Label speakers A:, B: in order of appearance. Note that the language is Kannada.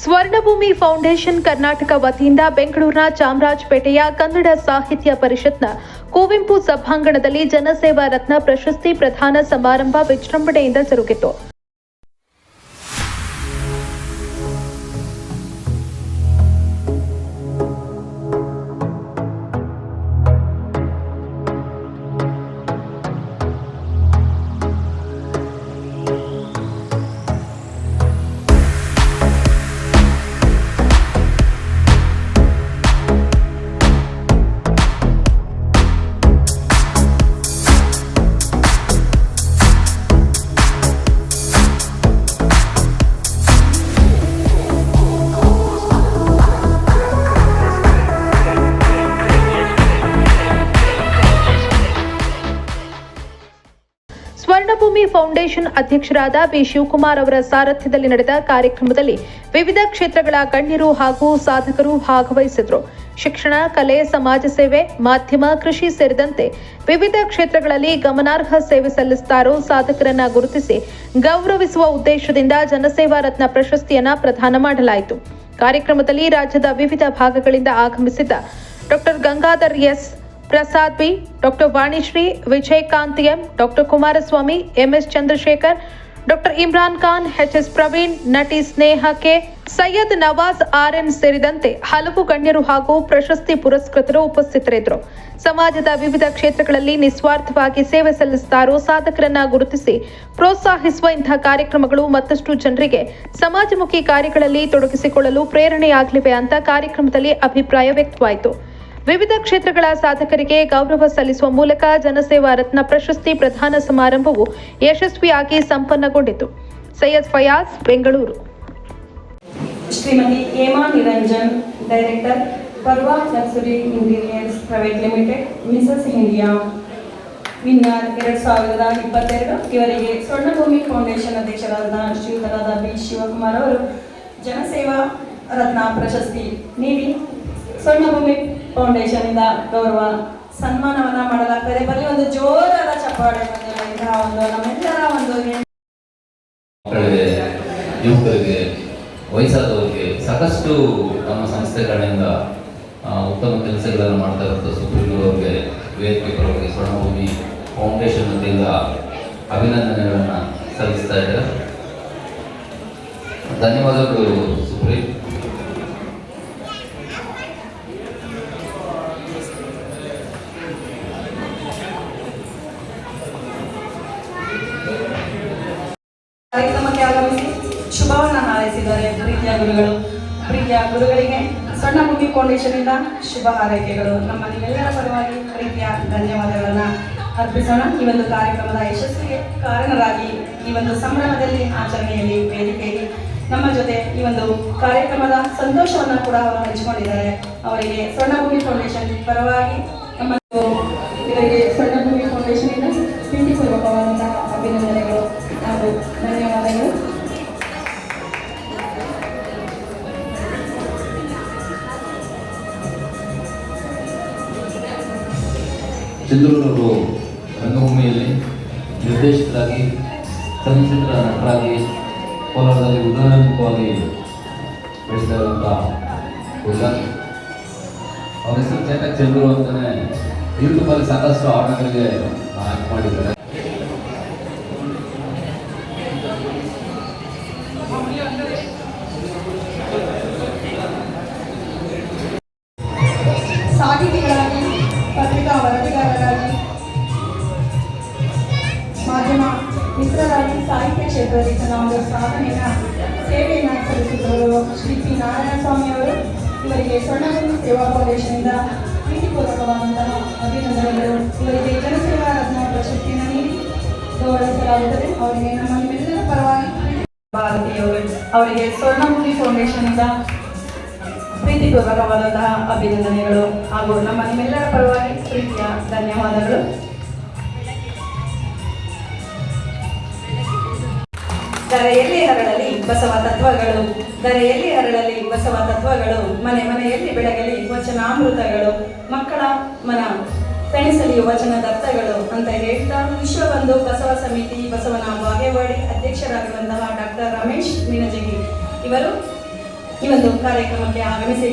A: ಸ್ವರ್ಣಭೂಮಿ ಫೌಂಡೇಶನ್ ಕರ್ನಾಟಕ ವತಿಯಿಂದ ಬೆಂಗಳೂರಿನ ಚಾಮರಾಜಪೇಟೆಯ ಕನ್ನಡ ಸಾಹಿತ್ಯ ಪರಿಷತ್ನ ಕುವೆಂಪು ಸಭಾಂಗಣದಲ್ಲಿ ಜನಸೇವಾ ರತ್ನ ಪ್ರಶಸ್ತಿ ಪ್ರದಾನ ಸಮಾರಂಭ ವಿಜೃಂಭಣೆಯಿಂದ ಜರುಗಿತು. ಸ್ವರ್ಣಭೂಮಿ ಫೌಂಡೇಶನ್ ಅಧ್ಯಕ್ಷರಾದ ಬಿ ಶಿವಕುಮಾರ್ ಅವರ ಸಾರಥ್ಯದಲ್ಲಿ ನಡೆದ ಕಾರ್ಯಕ್ರಮದಲ್ಲಿ ವಿವಿಧ ಕ್ಷೇತ್ರಗಳ ಗಣ್ಯರು ಹಾಗೂ ಸಾಧಕರು ಭಾಗವಹಿಸಿದರು. ಶಿಕ್ಷಣ, ಕಲೆ, ಸಮಾಜ ಸೇವೆ, ಮಾಧ್ಯಮ, ಕೃಷಿ ಸೇರಿದಂತೆ ವಿವಿಧ ಕ್ಷೇತ್ರಗಳಲ್ಲಿ ಗಮನಾರ್ಹ ಸೇವೆ ಸಲ್ಲಿಸುತ್ತಾ ಇರೋ ಸಾಧಕರನ್ನ ಗುರುತಿಸಿ ಗೌರವಿಸುವ ಉದ್ದೇಶದಿಂದ ಜನಸೇವಾ ರತ್ನ ಪ್ರಶಸ್ತಿಯನ್ನ ಪ್ರದಾನ ಮಾಡಲಾಯಿತು. ಕಾರ್ಯಕ್ರಮದಲ್ಲಿ ರಾಜ್ಯದ ವಿವಿಧ ಭಾಗಗಳಿಂದ ಆಗಮಿಸಿದ್ದ ಡಾ ಗಂಗಾಧರ್ ಎಸ್, ಪ್ರಸಾದ್ ಬಿ, ಡಾ ವಾಣಿಶ್ರೀ, ವಿಜಯಕಾಂತ್ ಎಂ, ಡಾ ಕುಮಾರಸ್ವಾಮಿ, ಎಂಎಸ್ ಚಂದ್ರಶೇಖರ್, ಡಾ ಇಮ್ರಾನ್ ಖಾನ್, ಎಚ್ಎಸ್ ಪ್ರವೀಣ್, ನಟಿ ಸ್ನೇಹ ಕೆ, ಸೈಯದ್ ನವಾಜ್ ಆರ್ಎನ್ ಸೇರಿದಂತೆ ಹಲವು ಗಣ್ಯರು ಹಾಗೂ ಪ್ರಶಸ್ತಿ ಪುರಸ್ಕೃತರು ಉಪಸ್ಥಿತರಿದ್ದರು. ಸಮಾಜದ ವಿವಿಧ ಕ್ಷೇತ್ರಗಳಲ್ಲಿ ನಿಸ್ವಾರ್ಥವಾಗಿ ಸೇವೆ ಸಲ್ಲಿಸುತ್ತಾ ಇರೋ ಸಾಧಕರನ್ನ ಗುರುತಿಸಿ ಪ್ರೋತ್ಸಾಹಿಸುವ ಇಂತಹ ಕಾರ್ಯಕ್ರಮಗಳು ಮತ್ತಷ್ಟು ಜನರಿಗೆ ಸಮಾಜಮುಖಿ ಕಾರ್ಯಗಳಲ್ಲಿ ತೊಡಗಿಸಿಕೊಳ್ಳಲು ಪ್ರೇರಣೆಯಾಗಲಿವೆ ಅಂತ ಕಾರ್ಯಕ್ರಮದಲ್ಲಿ ಅಭಿಪ್ರಾಯ ವ್ಯಕ್ತವಾಯಿತು. ವಿವಿಧ ಕ್ಷೇತ್ರಗಳ ಸಾಧಕರಿಗೆ ಗೌರವ ಸಲ್ಲಿಸುವ ಮೂಲಕ ಜನಸೇವಾ ರತ್ನ ಪ್ರಶಸ್ತಿ ಪ್ರದಾನ ಸಮಾರಂಭವು ಯಶಸ್ವಿಯಾಗಿ ಸಂಪನ್ನಗೊಂಡಿತು. Syed Fayaz, Bengaluru.
B: Shrimati Hema Niranjan, director, Parva luxury interiors private limited, Mrs India winner 2022. ಇವರಿಗೆ ಸ್ವರ್ಣಭೂಮಿ ಫೌಂಡೇಶನ್ ಅಧ್ಯಕ್ಷರಾದ ಶ್ರೀಯುತರಾದ ಬಿ ಶಿವಕುಮಾರ್ ಅವರು ಜನಸೇವಾ ರತ್ನ ಪ್ರಶಸ್ತಿ ನೀಡಿ ಸ್ವರ್ಣಭೂಮಿ ಫೌಂಡೇಶನ್ ಇಂದ ಗೌರವ ಸನ್ಮಾನವನ್ನ ಮಾಡಲಾಗ್ತದೆ. ಬರೀ ಒಂದು ಜೋರಾದ ಚಪ್ಪಾಳೆ ಇಂತಹ ಒಂದು ನಮ್ಮೆಲ್ಲರ ಒಂದು
C: ಮಕ್ಕಳಿಗೆ, ಯುವಕರಿಗೆ, ವಯಸ್ಸಾದವರಿಗೆ ಸಾಕಷ್ಟು ನಮ್ಮ ಸಂಸ್ಥೆ ಕಡೆಯಿಂದ ಉತ್ತಮ ಕೆಲಸಗಳನ್ನು ಮಾಡ್ತಾ ಇರೋದು ಸುಪ್ರೀಂವರೆಗೆ ವೇದಿಕೆ ಪರವಾಗಿ ಸ್ವರ್ಣಭೂಮಿ ಫೌಂಡೇಶನ್ ವತಿಯಿಂದ ಅಭಿನಂದನೆಗಳನ್ನು ಸಲ್ಲಿಸ್ತಾ ಇದ್ದಾರೆ. ಧನ್ಯವಾದಗಳು ಸುಪ್ರೀಂ.
B: ಕಾರ್ಯಕ್ರಮಕ್ಕೆ ಆಗಮಿಸಿ ಶುಭವನ್ನು ಹಾರೈಸಿದ್ದಾರೆ ಪ್ರೀತಿಯ ಗುರುಗಳಿಗೆ ಸ್ವರ್ಣಭೂಮಿ ಫೌಂಡೇಶನ್ ಇಂದ ಶುಭ ಹಾರೈಕೆಗಳು. ನಮ್ಮ ನಿಮ್ಮೆಲ್ಲರ ಪರವಾಗಿ ಪ್ರೀತಿಯ ಧನ್ಯವಾದಗಳನ್ನು ಅರ್ಪಿಸೋಣ. ಈ ಒಂದು ಕಾರ್ಯಕ್ರಮದ ಯಶಸ್ಸಿಗೆ ಕಾರಣರಾಗಿ ಈ ಒಂದು ಸಂಭ್ರಮದಲ್ಲಿ ಆಚರಣೆಯಲ್ಲಿ ವೇದಿಕೆಯಲ್ಲಿ ನಮ್ಮ ಜೊತೆ ಈ ಒಂದು ಕಾರ್ಯಕ್ರಮದ ಸಂತೋಷವನ್ನು ಕೂಡ ಅವರು ಹಂಚಿಕೊಂಡಿದ್ದಾರೆ. ಅವರಿಗೆ ಸ್ವರ್ಣಭೂಮಿ ಫೌಂಡೇಶನ್ ಪರವಾಗಿ ಇವರಿಗೆ ಸ್ವರ್ಣಭೂಮಿ ಫೌಂಡೇಶನ್ ಇಂದ ಪ್ರೀತಿಪೂರ್ವಕವಾದಂತಹ ಅಭಿನಂದನೆಗಳು ಹಾಗೂ ಧನ್ಯವಾದಗಳು.
C: ಚಂದ್ರೂರವರು ರಂಗಭೂಮಿಯಲ್ಲಿ ನಿರ್ದೇಶಕರಾಗಿ, ಚಲನಚಿತ್ರ ನಟರಾಗಿ ಕೋಲಾರದಲ್ಲಿ ಉದಯೋನ್ಮುಖವಾಗಿ ಬೆಳೆಸ್ತಾ ಇರುವಂಥ ಹುಡುಗ. ಅವ್ರ ಹೆಸರು ಚೇತಕ್ ಚಂದ್ರು ಅಂತಲೇ ಯೂಟ್ಯೂಬಲ್ಲಿ ಸಾಕಷ್ಟು ಆರ್ಡರ್ಗಳಿಗೆ ಆ್ಯಕ್ಟ್ ಮಾಡಿದ್ದಾರೆ.
B: ಸಾಹಿತಿಗಳಾಗಿ, ಪತ್ರಿಕಾ ವರದಿಗಾರರಾಗಿ, ಮಾಧ್ಯಮ ಮಿತ್ರರಾಗಿ ಸಾಹಿತ್ಯ ಕ್ಷೇತ್ರದಲ್ಲಿ ತನ್ನ ಒಂದು ಸೇವೆಯನ್ನು ಸಲ್ಲಿಸಿದವರು ಶ್ರೀ ಪಿ ನಾರಾಯಣಸ್ವಾಮಿ ಅವರು. ಇವರಿಗೆ ಸ್ವರ್ಣಭೂಮಿ ಸೇವಾ ಫೌಂಡೇಶನ್ನಿಂದ ಪ್ರೀತಿಪೂರ್ವಕವಾದಂತಹ ಅಭಿನಂದನೆಗಳು. ಇವರಿಗೆ ಜನಸೇವಾ ರತ್ನ ಪ್ರಶಸ್ತಿಯನ್ನು ನೀಡಿ ಗೌರವಿಸಲಾಗುತ್ತದೆ. ಅವರಿಗೆ ನಮ್ಮ ನಿಮ್ಮೆಲ್ಲರ ಪರವಾಗಿ ಅವರಿಗೆ ಸ್ವರ್ಣಭೂಮಿ ಫೌಂಡೇಶನ್ನಿಂದ ಪ್ರೀತಿಪೂರ್ವಕವಾದಂತಹ ಅಭಿನಂದನೆಗಳು ಹಾಗೂ ನಮ್ಮ ನಿಮ್ಮೆಲ್ಲರ ಪರವಾಗಿ ಪ್ರೀತಿಯ ಧನ್ಯವಾದಗಳು. ಧರೆಯಲ್ಲಿ ಹರಳಲಿ ಬಸವ ತತ್ವಗಳು, ಧರೆಯಲ್ಲಿ ಹರಳಲಿ ಬಸವ ತತ್ವಗಳು, ಮನೆ ಮನೆಯಲ್ಲಿ ಬೆಳಗಲಿ ವಚನಾಮೃತಗಳು, ಮಕ್ಕಳ ಮನ ತಣಿಸಲಿ ವಚನದ ಅರ್ಥಗಳು ಅಂತ ಹೇಳ್ತಾ ವಿಶ್ವಬಂಧು ಬಸವ ಸಮಿತಿ ಬಸವನ ಬಾಗೇವಾಡಿ ಅಧ್ಯಕ್ಷರಾಗಿರುವಂತಹ ಡಾಕ್ಟರ್ ರಮೇಶ್ ನಿನಜಗಿ ಇವರು ಈ ಒಂದು ಕಾರ್ಯಕ್ರಮಕ್ಕೆ ಆಗಮಿಸಿ